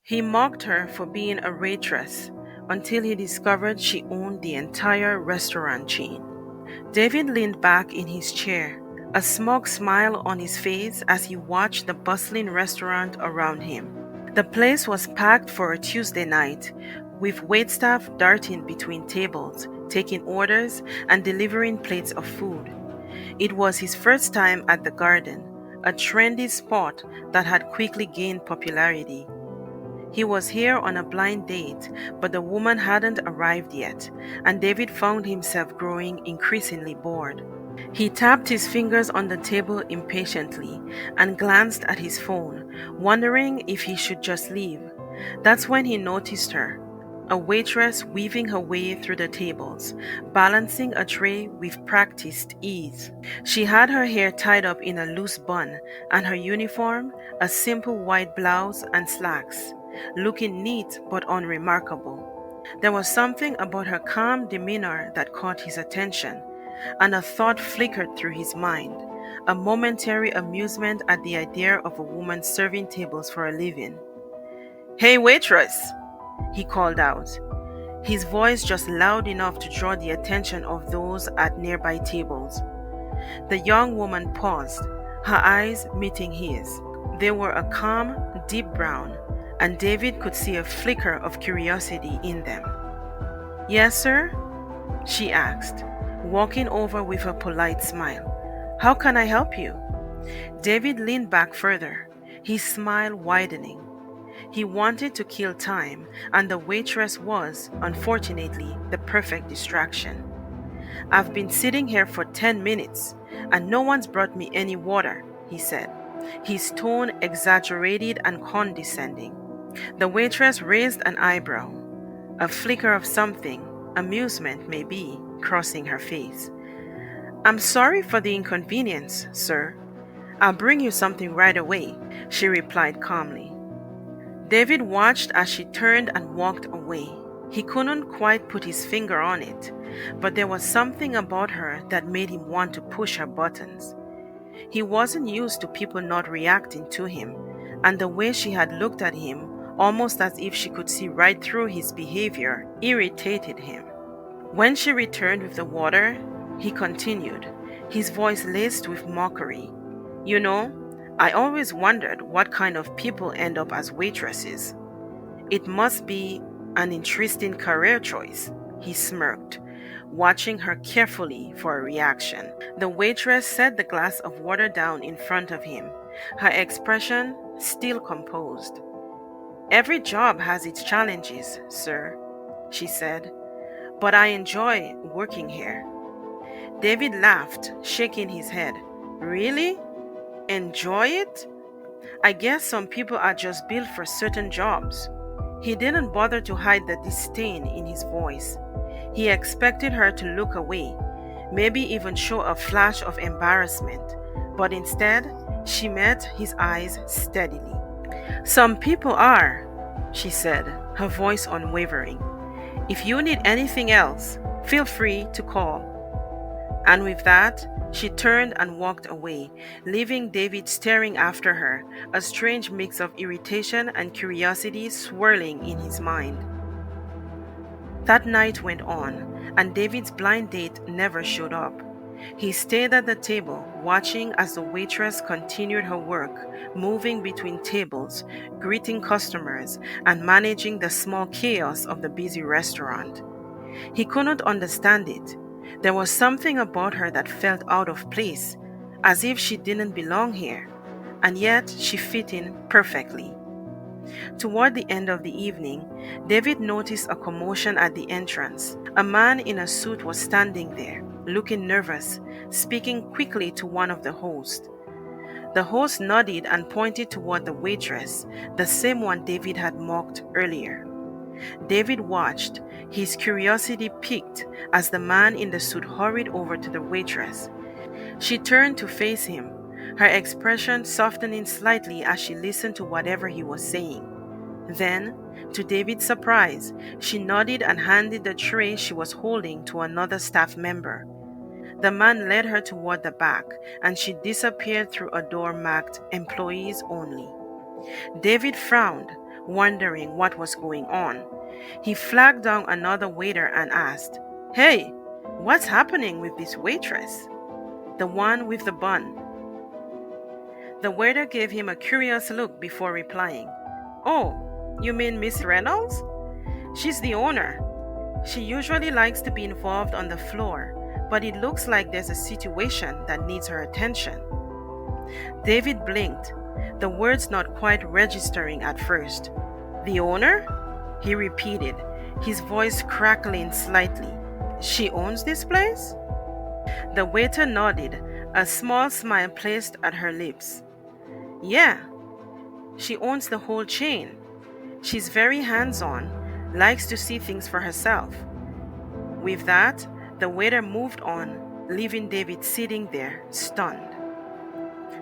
He mocked her for being a waitress until he discovered she owned the entire restaurant chain. David leaned back in his chair, a smug smile on his face as he watched the bustling restaurant around him. The place was packed for a Tuesday night, with waitstaff darting between tables, taking orders, and delivering plates of food. It was his first time at the Garden, a trendy spot that had quickly gained popularity. He was here on a blind date, but the woman hadn't arrived yet, and David found himself growing increasingly bored. He tapped his fingers on the table impatiently and glanced at his phone, wondering if he should just leave. That's when he noticed her, a waitress weaving her way through the tables, balancing a tray with practiced ease. She had her hair tied up in a loose bun, and her uniform, a simple white blouse and slacks, looking neat but unremarkable. There was something about her calm demeanor that caught his attention, and a thought flickered through his mind, a momentary amusement at the idea of a woman serving tables for a living. "Hey, waitress!" he called out, his voice just loud enough to draw the attention of those at nearby tables. The young woman paused, her eyes meeting his. They were a calm, deep brown, and David could see a flicker of curiosity in them. "Yes, sir?" she asked, walking over with a polite smile. "How can I help you?" David leaned back further, his smile widening. He wanted to kill time, and the waitress was, unfortunately, the perfect distraction. "I've been sitting here for 10 minutes, and no one's brought me any water," he said, his tone exaggerated and condescending. The waitress raised an eyebrow, a flicker of something, amusement maybe, crossing her face. "I'm sorry for the inconvenience, sir. I'll bring you something right away," she replied calmly. David watched as she turned and walked away. He couldn't quite put his finger on it, but there was something about her that made him want to push her buttons. He wasn't used to people not reacting to him, and the way she had looked at him, almost as if she could see right through his behavior, irritated him. When she returned with the water, he continued, his voice laced with mockery. "You know, I always wondered what kind of people end up as waitresses. It must be an interesting career choice," he smirked, watching her carefully for a reaction. The waitress set the glass of water down in front of him, her expression still composed. "Every job has its challenges, sir," she said, "but I enjoy working here." David laughed, shaking his head. "Really? Enjoy it? I guess some people are just built for certain jobs." He didn't bother to hide the disdain in his voice. He expected her to look away, maybe even show a flash of embarrassment, but instead, she met his eyes steadily. "Some people are," she said, her voice unwavering. "If you need anything else, feel free to call." And with that, she turned and walked away, leaving David staring after her, a strange mix of irritation and curiosity swirling in his mind. That night went on, and David's blind date never showed up. He stayed at the table, watching as the waitress continued her work, moving between tables, greeting customers, and managing the small chaos of the busy restaurant. He couldn't understand it. There was something about her that felt out of place, as if she didn't belong here, and yet she fit in perfectly. Toward the end of the evening, David noticed a commotion at the entrance. A man in a suit was standing there, looking nervous, speaking quickly to one of the hosts. The host nodded and pointed toward the waitress, the same one David had mocked earlier. David watched, his curiosity piqued as the man in the suit hurried over to the waitress. She turned to face him, her expression softening slightly as she listened to whatever he was saying. Then, to David's surprise, she nodded and handed the tray she was holding to another staff member. The man led her toward the back, and she disappeared through a door marked "Employees Only." David frowned, wondering what was going on. He flagged down another waiter and asked, "Hey, what's happening with this waitress? The one with the bun." The waiter gave him a curious look before replying, "Oh, you mean Miss Reynolds? She's the owner. She usually likes to be involved on the floor, but it looks like there's a situation that needs her attention." David blinked, the words not quite registering at first. "The owner?" he repeated, his voice crackling slightly. "She owns this place?" The waiter nodded, a small smile placed at her lips. "Yeah, she owns the whole chain. She's very hands-on, likes to see things for herself." With that, the waiter moved on, leaving David sitting there, stunned.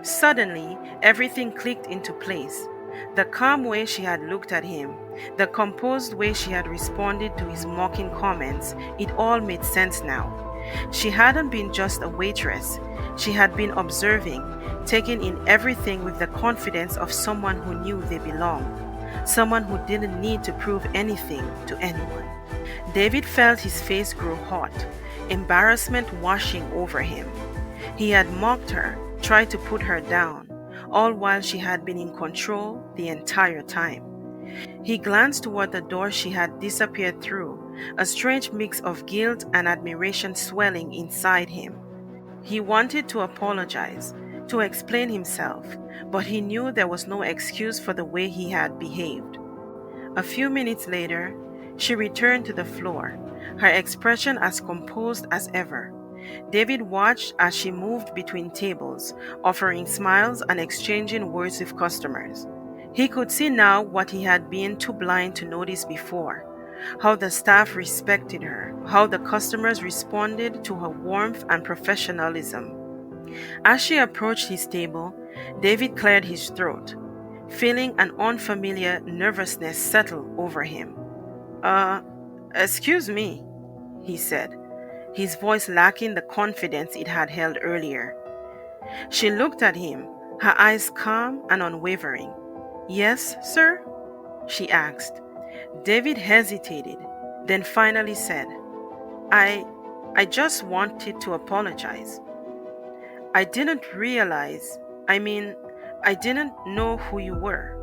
Suddenly, everything clicked into place. The calm way she had looked at him, the composed way she had responded to his mocking comments, it all made sense now. She hadn't been just a waitress. She had been observing, taking in everything with the confidence of someone who knew they belonged, someone who didn't need to prove anything to anyone. David felt his face grow hot, embarrassment washing over him. He had mocked her, tried to put her down, all while she had been in control the entire time. He glanced toward the door she had disappeared through, a strange mix of guilt and admiration swelling inside him. He wanted to apologize, to explain himself, but he knew there was no excuse for the way he had behaved. A few minutes later, she returned to the floor, her expression as composed as ever. David watched as she moved between tables, offering smiles and exchanging words with customers. He could see now what he had been too blind to notice before, how the staff respected her, how the customers responded to her warmth and professionalism. As she approached his table, David cleared his throat, feeling an unfamiliar nervousness settle over him. Excuse me," he said, his voice lacking the confidence it had held earlier. She looked at him, her eyes calm and unwavering. "Yes, sir?" she asked. David hesitated, then finally said, I just wanted to apologize. I didn't I didn't know who you were."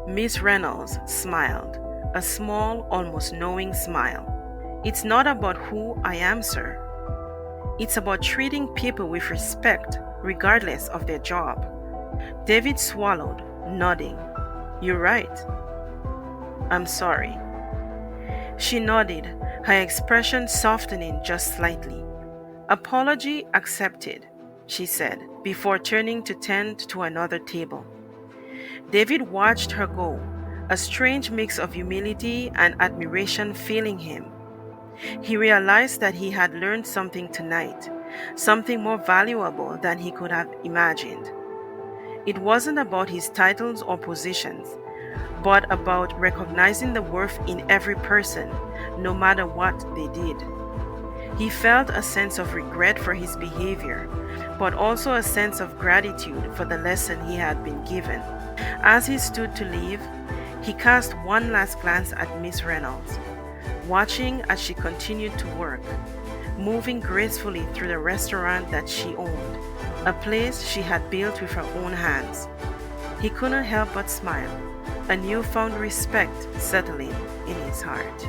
Miss Reynolds smiled, a small, almost knowing smile. "It's not about who I am, sir. It's about treating people with respect, regardless of their job." David swallowed, nodding. "You're right. I'm sorry." She nodded, her expression softening just slightly. "Apology accepted," she said, before turning to tend to another table. David watched her go, a strange mix of humility and admiration filling him. He realized that he had learned something tonight, something more valuable than he could have imagined. It wasn't about his titles or positions, but about recognizing the worth in every person, no matter what they did. He felt a sense of regret for his behavior, but also a sense of gratitude for the lesson he had been given. As he stood to leave, he cast one last glance at Miss Reynolds, watching as she continued to work, moving gracefully through the restaurant that she owned, a place she had built with her own hands. He couldn't help but smile, a newfound respect settling in his heart.